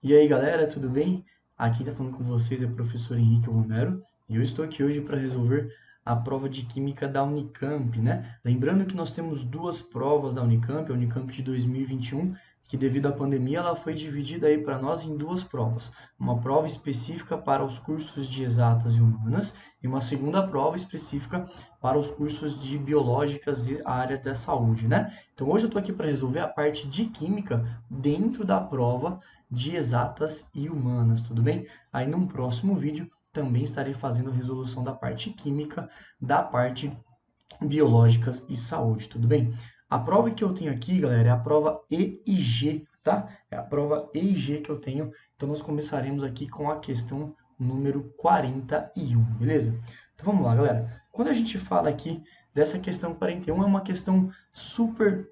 E aí galera, tudo bem? Aqui tá falando com vocês é o professor Henrique Romero e eu estou aqui hoje para resolver a prova de Química da Unicamp, né? Lembrando que nós temos duas provas da Unicamp, a Unicamp de 2021, que devido à pandemia ela foi dividida aí para nós em duas provas. Uma prova específica para os cursos de Exatas e Humanas e uma segunda prova específica para os cursos de Biológicas e a área da saúde, né? Então hoje eu estou aqui para resolver a parte de Química dentro da prova de exatas e humanas, tudo bem? Aí num próximo vídeo também estarei fazendo a resolução da parte química, da parte biológicas e saúde, tudo bem? A prova que eu tenho aqui, galera, é a prova E e G, tá? É a prova E e G que eu tenho. Então nós começaremos aqui com a questão número 41, beleza? Então vamos lá, galera. Quando a gente fala aqui dessa questão 41, é uma questão super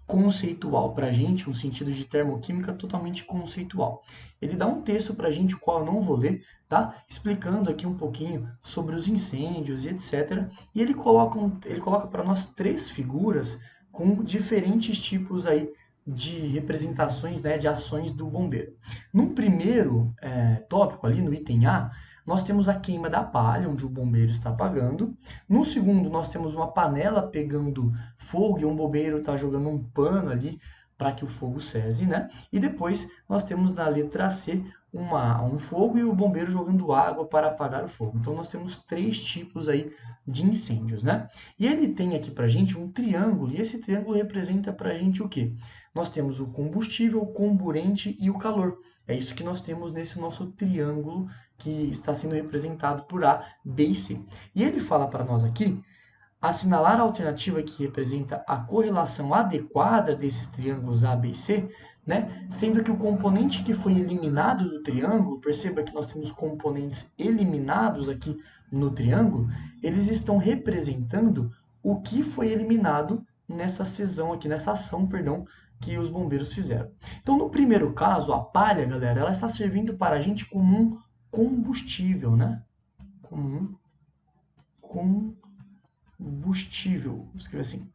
conceitual para a gente, um sentido de termoquímica totalmente conceitual. Ele dá um texto para a gente, o qual eu não vou ler, tá? Explicando aqui um pouquinho sobre os incêndios e etc. E ele coloca para nós três figuras com diferentes tipos aí de representações, né, de ações do bombeiro. Num primeiro tópico ali, no item A, nós temos a queima da palha, onde o bombeiro está apagando. No segundo, nós temos uma panela pegando fogo e um bombeiro está jogando um pano ali para que o fogo cesse, né? E depois nós temos na letra C um fogo e o bombeiro jogando água para apagar o fogo. Então nós temos três tipos aí de incêndios, né? E ele tem aqui para gente um triângulo e esse triângulo representa para a gente o quê? Nós temos o combustível, o comburente e o calor. É isso que nós temos nesse nosso triângulo que está sendo representado por A, B e C. E ele fala para nós aqui assinalar a alternativa que representa a correlação adequada desses triângulos A, B e C, né? Sendo que o componente que foi eliminado do triângulo, perceba que nós temos componentes eliminados aqui no triângulo, eles estão representando o que foi eliminado nessa cisão aqui, nessa ação, perdão, que os bombeiros fizeram. Então, no primeiro caso, a palha, galera, ela está servindo para a gente como um combustível, né? Como um combustível. Vou escrever assim.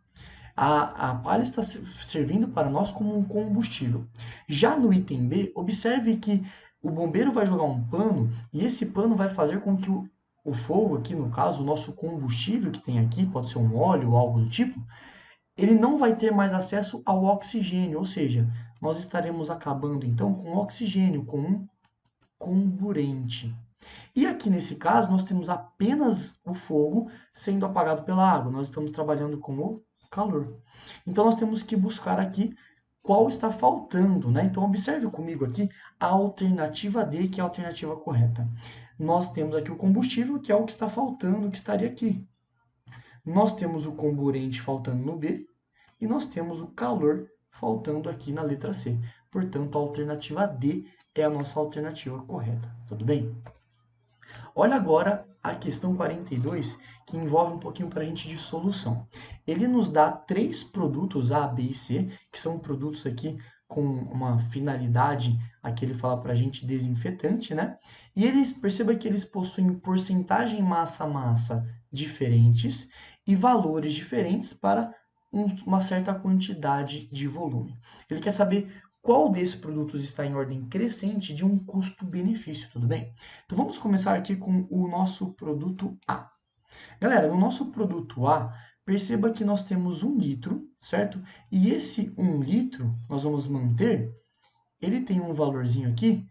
A palha está servindo para nós como um combustível. Já no item B, observe que o bombeiro vai jogar um pano e esse pano vai fazer com que o fogo, aqui no caso, o nosso combustível que tem aqui, pode ser um óleo ou algo do tipo, ele não vai ter mais acesso ao oxigênio, ou seja, nós estaremos acabando então com o oxigênio, com um comburente. E aqui nesse caso, nós temos apenas o fogo sendo apagado pela água. Nós estamos trabalhando com o calor. Então, nós temos que buscar aqui qual está faltando, né? Então, observe comigo aqui a alternativa D, que é a alternativa correta. Nós temos aqui o combustível, que é o que está faltando, que estaria aqui. Nós temos o comburente faltando no B e nós temos o calor faltando aqui na letra C. Portanto, a alternativa D é a nossa alternativa correta. Tudo bem? Olha agora a questão 42, que envolve um pouquinho para a gente de solução. Ele nos dá três produtos A, B e C, que são produtos aqui com uma finalidade, aqui ele fala para a gente desinfetante, né? E eles, perceba que eles possuem porcentagem massa-massa diferentes e valores diferentes para uma certa quantidade de volume. Ele quer saber qual desses produtos está em ordem crescente de um custo-benefício, tudo bem? Então vamos começar aqui com o nosso produto A. Galera, no nosso produto A, perceba que nós temos 1 litro, certo? E esse 1 litro, nós vamos manter, ele tem um valorzinho aqui,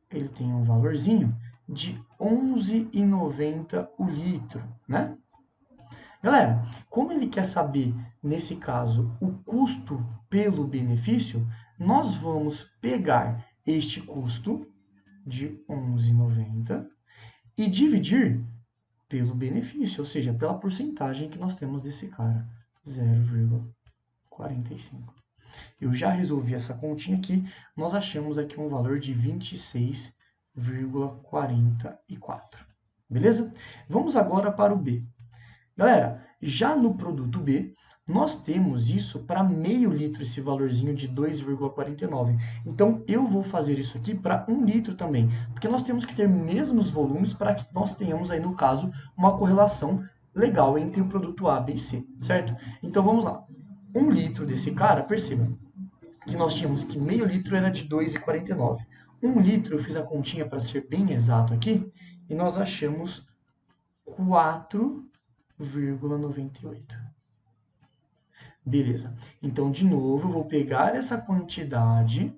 ele tem um valorzinho de R$ 11,90 o litro, né? Galera, como ele quer saber, nesse caso, o custo pelo benefício, nós vamos pegar este custo de R$ 11,90 e dividir pelo benefício, ou seja, pela porcentagem que nós temos desse cara, 0,45. Eu já resolvi essa continha aqui, nós achamos aqui um valor de 26,44. Beleza? Vamos agora para o B. Galera, já no produto B, nós temos isso para meio litro, esse valorzinho de 2,49. Então, eu vou fazer isso aqui para 1 litro também, porque nós temos que ter mesmos volumes para que nós tenhamos aí, no caso, uma correlação legal entre o produto A, B e C, certo? Então, vamos lá. 1 litro desse cara, perceba, que nós tínhamos que meio litro era de 2,49. 1 litro, eu fiz a continha para ser bem exato aqui, e nós achamos 4,98. Beleza. Então, de novo, eu vou pegar essa quantidade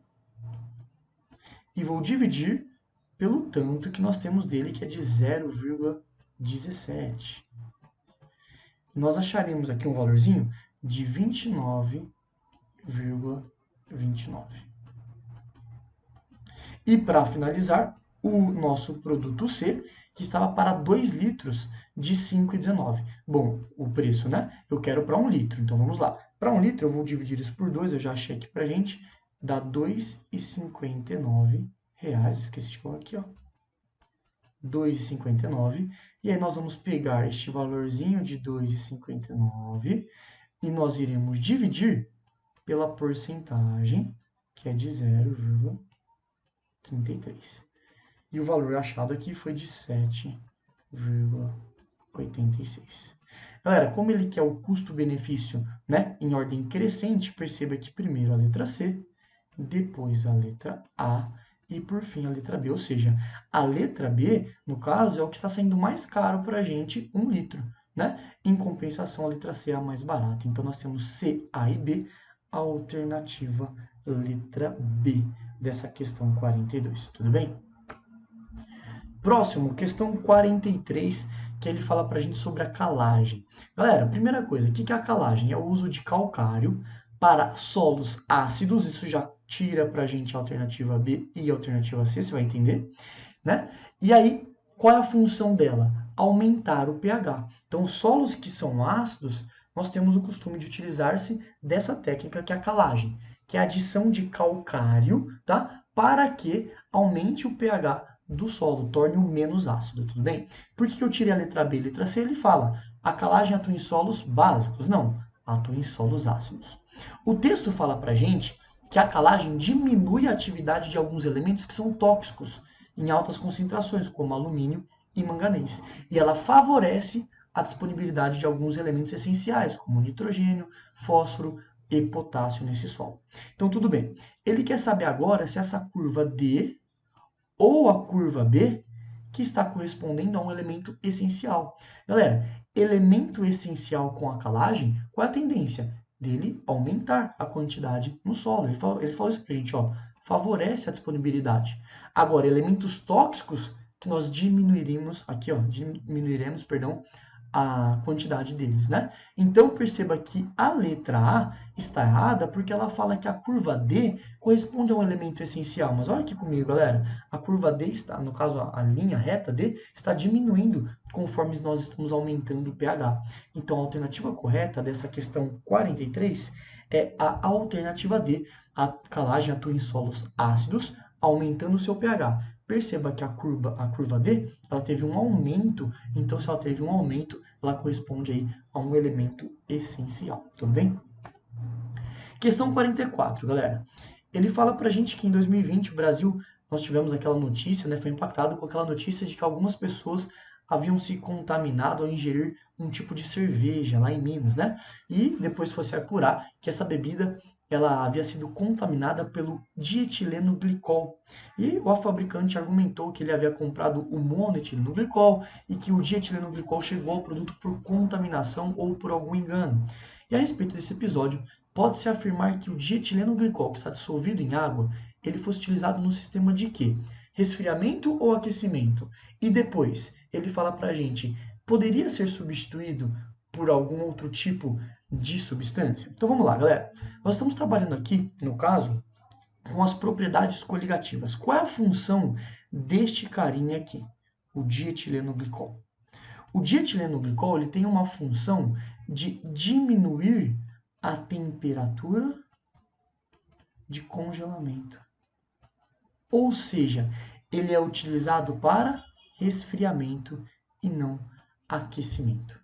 e vou dividir pelo tanto que nós temos dele, que é de 0,17. Nós acharemos aqui um valorzinho de 29,29. E para finalizar, o nosso produto C, que estava para 2 litros de 5,19. Bom, o preço, né? Eu quero para 1 litro, então vamos lá. Para 1 litro, eu vou dividir isso por 2, eu já achei aqui para gente, dá R$ 2,59. Esqueci de colocar aqui, ó. 2,59. E aí nós vamos pegar este valorzinho de 2,59 e nós iremos dividir pela porcentagem, que é de 0,33. E o valor achado aqui foi de 7,86. Galera, como ele quer o custo-benefício, né, em ordem crescente, perceba que primeiro a letra C, depois a letra A e por fim a letra B. Ou seja, a letra B, no caso, é o que está saindo mais caro para a gente, 1 litro. Né? Em compensação, a letra C é a mais barata. Então, nós temos C, A e B, a alternativa letra B dessa questão 42. Tudo bem? Próximo, questão 43, que ele fala para a gente sobre a calagem. Galera, primeira coisa, o que é a calagem? É o uso de calcário para solos ácidos, isso já tira para a gente a alternativa B e a alternativa C, você vai entender, né? E aí, qual é a função dela? Aumentar o pH. Então, solos que são ácidos, nós temos o costume de utilizar-se dessa técnica que é a calagem, que é a adição de calcário, tá? Para que aumente o pH do solo, torne-o menos ácido, tudo bem? Por que eu tirei a letra B e a letra C? Ele fala, a calagem atua em solos básicos. Não, atua em solos ácidos. O texto fala pra gente que a calagem diminui a atividade de alguns elementos que são tóxicos em altas concentrações, como alumínio e manganês. E ela favorece a disponibilidade de alguns elementos essenciais, como nitrogênio, fósforo e potássio nesse solo. Então, tudo bem. Ele quer saber agora se essa curva D ou a curva B que está correspondendo a um elemento essencial. Galera, elemento essencial com a calagem, qual é a tendência? Dele aumentar a quantidade no solo. Ele falou isso para a gente, ó, favorece a disponibilidade. Agora, elementos tóxicos que nós diminuiremos, aqui, ó, perdão, a quantidade deles, né? Então, perceba que a letra A está errada porque ela fala que a curva D corresponde a um elemento essencial. Mas olha aqui comigo, galera. A curva D está, no caso, a linha reta D, está diminuindo conforme nós estamos aumentando o pH. Então, a alternativa correta dessa questão 43 é a alternativa D. A calagem atua em solos ácidos, aumentando o seu pH. Perceba que a curva D, ela teve um aumento, então se ela teve um aumento, ela corresponde aí a um elemento essencial, tudo bem? Questão 44, galera. Ele fala pra gente que em 2020 o Brasil, nós tivemos aquela notícia, né, foi impactado com aquela notícia de que algumas pessoas haviam se contaminado ao ingerir um tipo de cerveja lá em Minas, né? E depois fosse apurar que essa bebida ela havia sido contaminada pelo dietileno glicol. E o fabricante argumentou que ele havia comprado o monoetileno glicol e que o dietileno glicol chegou ao produto por contaminação ou por algum engano. E a respeito desse episódio, pode-se afirmar que o dietileno glicol, que está dissolvido em água, ele fosse utilizado no sistema de quê? Resfriamento ou aquecimento? E depois, ele fala para a gente, poderia ser substituído por algum outro tipo de substância? Então vamos lá, galera. Nós estamos trabalhando aqui, no caso, com as propriedades coligativas. Qual é a função deste carinha aqui? O dietileno glicol. O dietileno glicol ele tem uma função de diminuir a temperatura de congelamento. Ou seja, ele é utilizado para resfriamento e não aquecimento.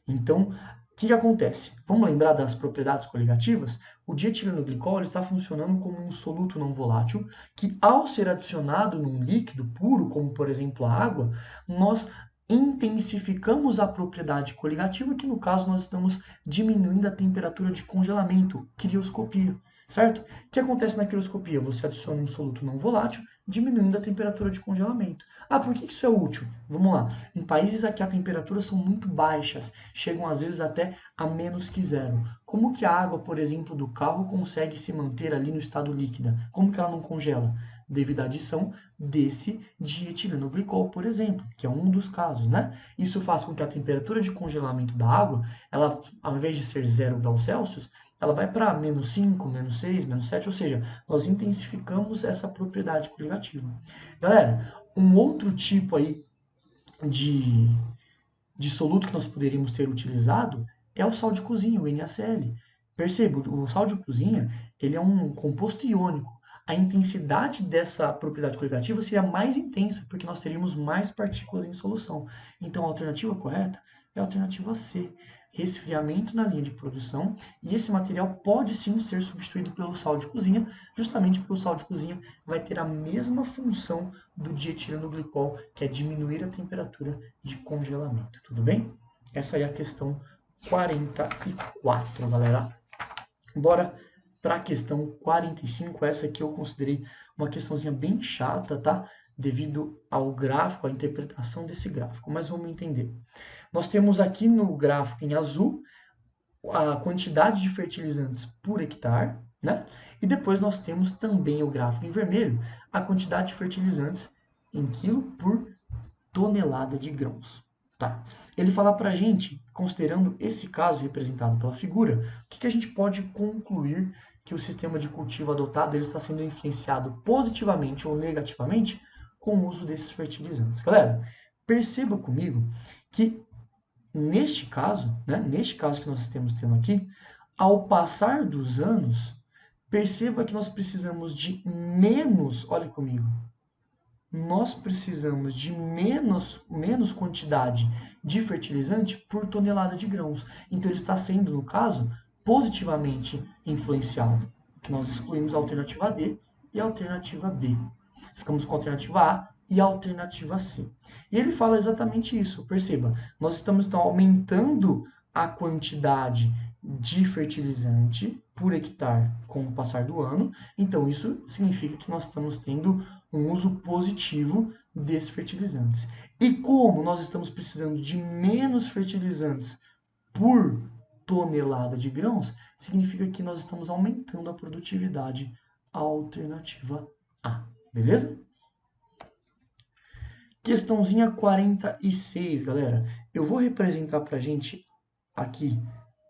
Então, o que acontece? Vamos lembrar das propriedades coligativas? O dietileno glicol está funcionando como um soluto não volátil que, ao ser adicionado num líquido puro, como por exemplo a água, nós intensificamos a propriedade coligativa, que no caso nós estamos diminuindo a temperatura de congelamento, crioscopia. certo? O que acontece na quiroscopia? Você adiciona um soluto não volátil, diminuindo a temperatura de congelamento. Ah, por que isso é útil? Vamos lá. Em países aqui a temperaturas são muito baixas, chegam às vezes até a menos que zero. Como que a água, por exemplo, do carro consegue se manter ali no estado líquida? Como que ela não congela? Devido à adição desse dietilenoglicol, por exemplo, que é um dos casos, né? Isso faz com que a temperatura de congelamento da água, ela, ao invés de ser 0 graus Celsius, ela vai para -5, -6, -7, ou seja, nós intensificamos essa propriedade coligativa. Galera, um outro tipo aí de, de soluto que nós poderíamos ter utilizado é o sal de cozinha, o NaCl. Perceba, o sal de cozinha ele é um composto iônico. A intensidade dessa propriedade coligativa seria mais intensa, porque nós teríamos mais partículas em solução. Então, a alternativa correta é a alternativa C, resfriamento na linha de produção, e esse material pode sim ser substituído pelo sal de cozinha, justamente porque o sal de cozinha vai ter a mesma função do dietilenoglicol, que é diminuir a temperatura de congelamento, tudo bem? Essa aí é a questão 44, galera. Bora para a questão 45, essa aqui eu considerei uma questãozinha bem chata, tá? Devido ao gráfico, à interpretação desse gráfico, mas vamos entender. Nós temos aqui no gráfico em azul a quantidade de fertilizantes por hectare, né? E depois nós temos também o gráfico em vermelho, a quantidade de fertilizantes em quilo por tonelada de grãos. Tá. Ele fala para a gente, considerando esse caso representado pela figura, o que a gente pode concluir que o sistema de cultivo adotado ele está sendo influenciado positivamente ou negativamente com o uso desses fertilizantes. Galera, perceba comigo que neste caso, né, neste caso que nós estamos tendo aqui, ao passar dos anos, perceba que nós precisamos de menos, olha comigo, nós precisamos de menos quantidade de fertilizante por tonelada de grãos. Então ele está sendo, no caso, positivamente influenciado. Que nós excluímos a alternativa D e a alternativa B. Ficamos com a alternativa A e a alternativa C. E ele fala exatamente isso. Perceba, nós estamos então aumentando a quantidade de fertilizante por hectare com o passar do ano. Então isso significa que nós estamos tendo um uso positivo desses fertilizantes. E como nós estamos precisando de menos fertilizantes por tonelada de grãos, significa que nós estamos aumentando a produtividade alternativa A. Beleza? Questãozinha 46, galera. Eu vou representar para a gente aqui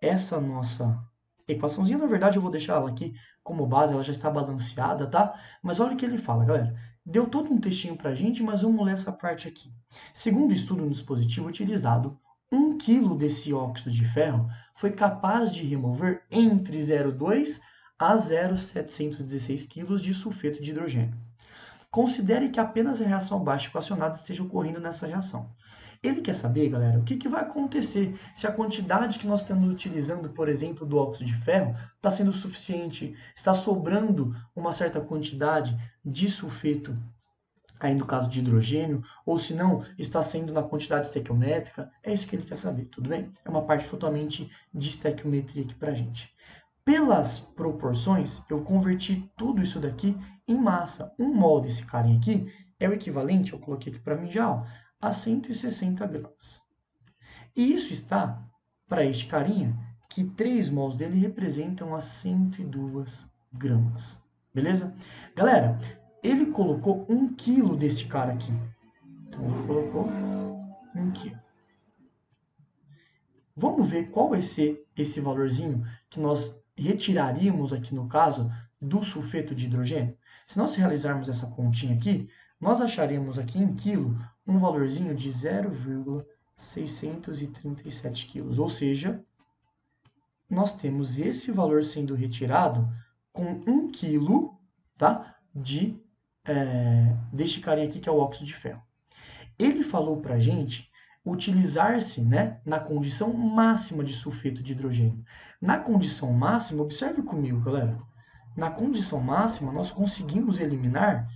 essa nossa equaçãozinha. Na verdade, eu vou deixar ela aqui como base, ela já está balanceada, tá? Mas olha o que ele fala, galera. Deu todo um textinho para a gente, mas vamos ler essa parte aqui. Segundo o estudo no dispositivo utilizado, 1 kg desse óxido de ferro foi capaz de remover entre 0,2 a 0,716 kg de sulfeto de hidrogênio. Considere que apenas a reação baixa equacionada esteja ocorrendo nessa reação. Ele quer saber, galera, o que vai acontecer se a quantidade que nós estamos utilizando, por exemplo, do óxido de ferro, está sendo suficiente, está sobrando uma certa quantidade de sulfeto, aí no caso de hidrogênio, ou se não, está sendo na quantidade estequiométrica. É isso que ele quer saber, tudo bem? É uma parte totalmente de estequiometria aqui para a gente. Pelas proporções, eu converti tudo isso daqui em massa. 1 mol desse carinha aqui é o equivalente, eu coloquei aqui para mim já, ó, a 160 gramas. E isso está, para este carinha, que 3 mols dele representam as 102 gramas. Beleza? Galera, ele colocou 1 quilo desse cara aqui. Então, ele colocou 1 quilo. Vamos ver qual vai ser esse valorzinho que nós retiraríamos aqui no caso do sulfeto de hidrogênio. Se nós realizarmos essa continha aqui, nós acharemos aqui em quilo um valorzinho de 0,637 quilos, ou seja, nós temos esse valor sendo retirado com 1 quilo, tá, deste carinha aqui que é o óxido de ferro. Ele falou para a gente utilizar-se, né, na condição máxima de sulfeto de hidrogênio. Na condição máxima, observe comigo, galera. Na condição máxima, nós conseguimos eliminar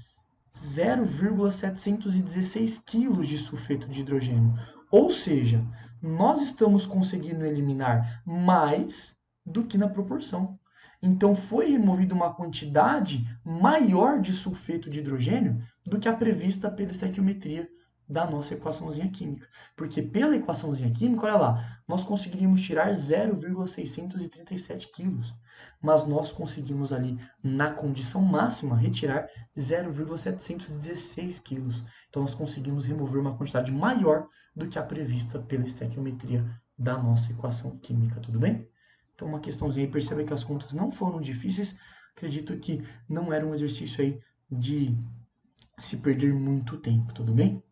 0,716 kg de sulfeto de hidrogênio. Ou seja, nós estamos conseguindo eliminar mais do que na proporção. Então, foi removida uma quantidade maior de sulfeto de hidrogênio do que a prevista pela estequiometria da nossa equaçãozinha química. Porque pela equaçãozinha química, olha lá, nós conseguiríamos tirar 0,637 quilos, mas nós conseguimos ali, na condição máxima, retirar 0,716 quilos. Então, nós conseguimos remover uma quantidade maior do que a prevista pela estequiometria da nossa equação química, tudo bem? Então, uma questãozinha aí, perceba que as contas não foram difíceis, acredito que não era um exercício aí de se perder muito tempo, tudo bem?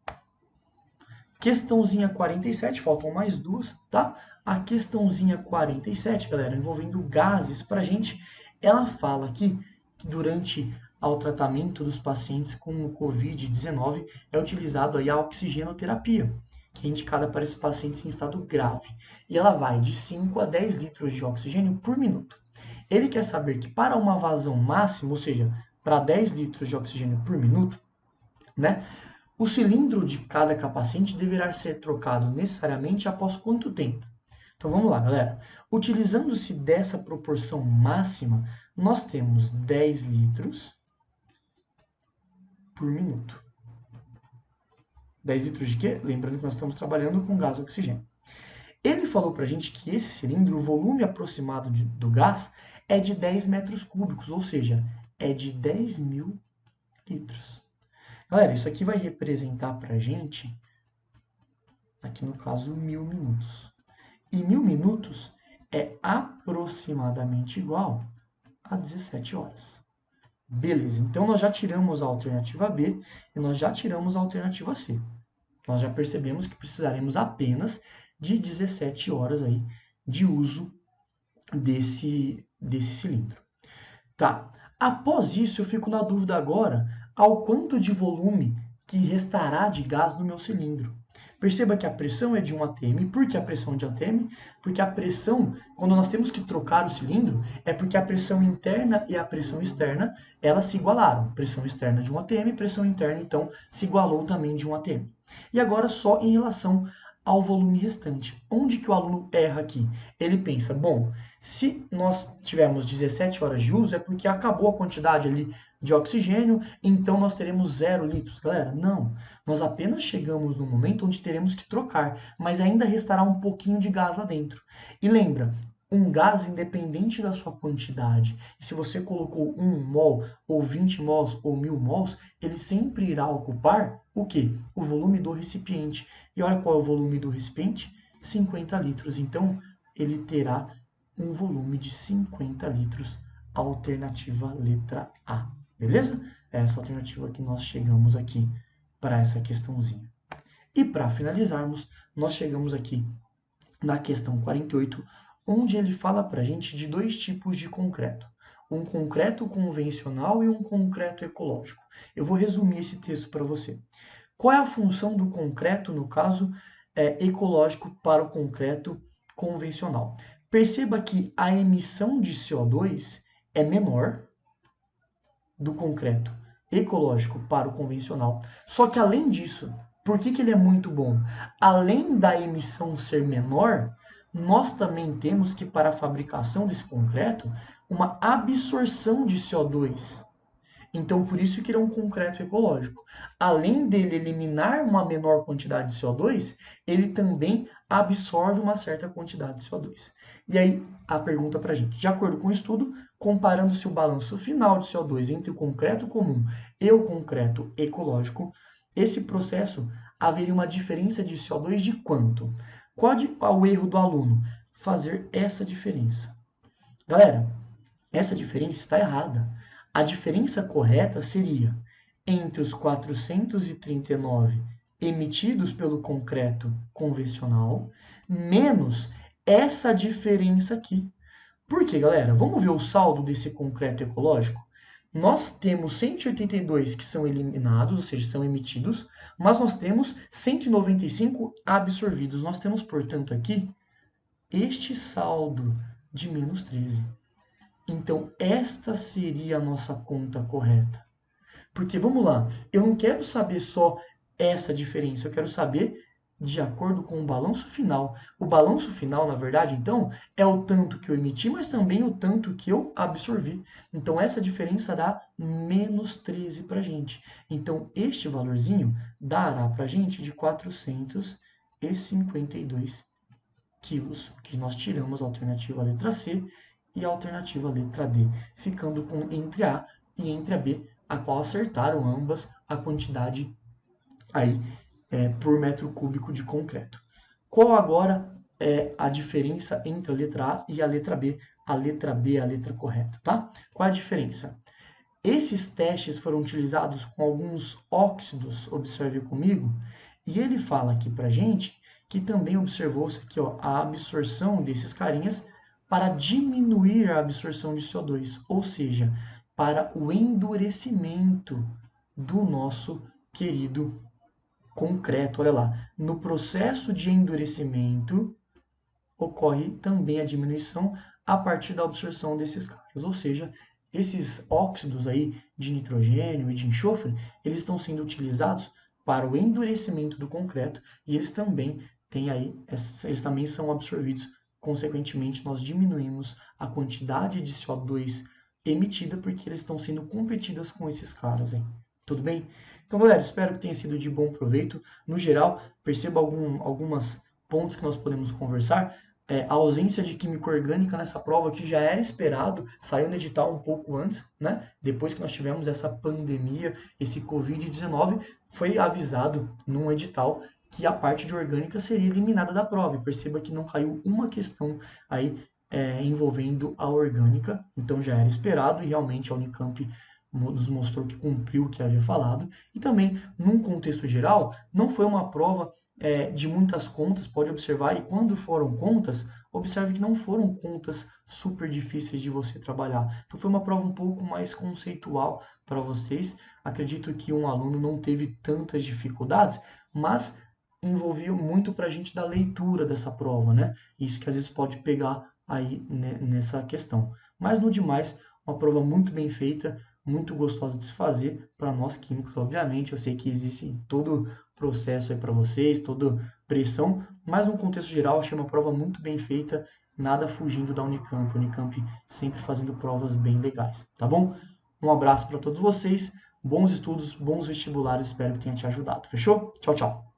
Questãozinha 47, faltam mais duas, tá? A questãozinha 47, galera, envolvendo gases pra gente, ela fala aqui que durante ao tratamento dos pacientes com o Covid-19 é utilizado aí a oxigenoterapia, que é indicada para esses pacientes em estado grave. E ela vai de 5 a 10 litros de oxigênio por minuto. Ele quer saber que para uma vazão máxima, ou seja, para 10 litros de oxigênio por minuto, né? O cilindro de cada capacete deverá ser trocado necessariamente após quanto tempo? Então vamos lá, galera. Utilizando-se dessa proporção máxima, nós temos 10 litros por minuto. 10 litros de quê? Lembrando que nós estamos trabalhando com gás oxigênio. Ele falou para a gente que esse cilindro, o volume aproximado do gás, é de 10 metros cúbicos, ou seja, é de 10.000 litros. Galera, isso aqui vai representar para a gente, aqui no caso, 1.000 minutos. E 1.000 minutos é aproximadamente igual a 17 horas. Beleza, então nós já tiramos a alternativa B e nós já tiramos a alternativa C. Nós já percebemos que precisaremos apenas de 17 horas aí de uso desse cilindro. Tá, após isso eu fico na dúvida agora ao quanto de volume que restará de gás no meu cilindro. Perceba que a pressão é de 1 atm. Por que a pressão de 1 atm? Porque a pressão, quando nós temos que trocar o cilindro, é porque a pressão interna e a pressão externa, elas se igualaram. Pressão externa de 1 atm, pressão interna, então, se igualou também de 1 atm. E agora só em relação ao volume restante. Onde que o aluno erra aqui? Ele pensa, bom, se nós tivermos 17 horas de uso, é porque acabou a quantidade ali de oxigênio, então nós teremos 0 litros. Galera, não. Nós apenas chegamos no momento onde teremos que trocar, mas ainda restará um pouquinho de gás lá dentro. E lembra, um gás independente da sua quantidade. E se você colocou 1 mol, ou 20 mols, ou 1.000 mols, ele sempre irá ocupar o quê? O volume do recipiente. E olha qual é o volume do recipiente? 50 litros. Então, ele terá um volume de 50 litros, alternativa letra A. Beleza? É essa alternativa que nós chegamos aqui para essa questãozinha. E para finalizarmos, nós chegamos aqui na questão 48, onde ele fala para a gente de dois tipos de concreto. Um concreto convencional e um concreto ecológico. Eu vou resumir esse texto para você. Qual é a função do concreto, no caso, ecológico para o concreto convencional? Perceba que a emissão de CO2 é menor do concreto ecológico para o convencional. Só que além disso, por que ele é muito bom? Além da emissão ser menor, nós também temos que, para a fabricação desse concreto, uma absorção de CO2. Então, por isso que ele é um concreto ecológico. Além dele eliminar uma menor quantidade de CO2, ele também absorve uma certa quantidade de CO2. E aí, a pergunta para a gente. De acordo com o estudo, comparando-se o balanço final de CO2 entre o concreto comum e o concreto ecológico, esse processo haveria uma diferença de CO2 de quanto? Qual é o erro do aluno? Fazer essa diferença. Galera, essa diferença está errada. A diferença correta seria entre os 439 emitidos pelo concreto convencional menos essa diferença aqui. Por quê, galera? Vamos ver o saldo desse concreto ecológico? Nós temos 182 que são eliminados, ou seja, são emitidos, mas nós temos 195 absorvidos. Nós temos, portanto, aqui este saldo de menos 13. Então, esta seria a nossa conta correta. Porque, vamos lá, eu não quero saber só essa diferença, eu quero saber de acordo com o balanço final. O balanço final, na verdade, então, é o tanto que eu emiti, mas também o tanto que eu absorvi. Então, essa diferença dá menos 13 para a gente. Então, este valorzinho dará para a gente de 452 quilos, que nós tiramos a alternativa letra C e a alternativa letra D, ficando com entre A e entre a B, a qual acertaram ambas a quantidade aí por metro cúbico de concreto. Qual agora é a diferença entre a letra A e a letra B? A letra B é a letra correta, tá? Qual a diferença? Esses testes foram utilizados com alguns óxidos, observe comigo, e ele fala aqui pra gente que também observou-se aqui, ó, a absorção desses carinhas para diminuir a absorção de CO2, ou seja, para o endurecimento do nosso querido concreto. Olha lá, no processo de endurecimento ocorre também a diminuição a partir da absorção desses caras, ou seja, esses óxidos aí de nitrogênio e de enxofre, eles estão sendo utilizados para o endurecimento do concreto e eles também têm aí, eles também são absorvidos. Consequentemente, nós diminuímos a quantidade de CO2 emitida porque eles estão sendo competidas com esses caras aí. Tudo bem? Então, galera, espero que tenha sido de bom proveito. No geral, perceba algumas pontos que nós podemos conversar. A ausência de química orgânica nessa prova que já era esperado, saiu no edital um pouco antes, né? Depois que nós tivemos essa pandemia, esse Covid-19, foi avisado num edital que a parte de orgânica seria eliminada da prova. E perceba que não caiu uma questão aí envolvendo a orgânica, então já era esperado e realmente a Unicamp nos mostrou que cumpriu o que havia falado. E também, num contexto geral, não foi uma prova de muitas contas, pode observar, e quando foram contas, observe que não foram contas super difíceis de você trabalhar. Então foi uma prova um pouco mais conceitual para vocês. Acredito que um aluno não teve tantas dificuldades, mas envolvia muito para a gente da leitura dessa prova, né? Isso que às vezes pode pegar aí nessa questão. Mas no demais, uma prova muito bem feita, muito gostosa de se fazer para nós químicos, obviamente. Eu sei que existe todo processo aí para vocês, toda pressão, mas no contexto geral, achei uma prova muito bem feita, nada fugindo da Unicamp. Unicamp sempre fazendo provas bem legais, tá bom? Um abraço para todos vocês, bons estudos, bons vestibulares, espero que tenha te ajudado. Fechou? Tchau, tchau.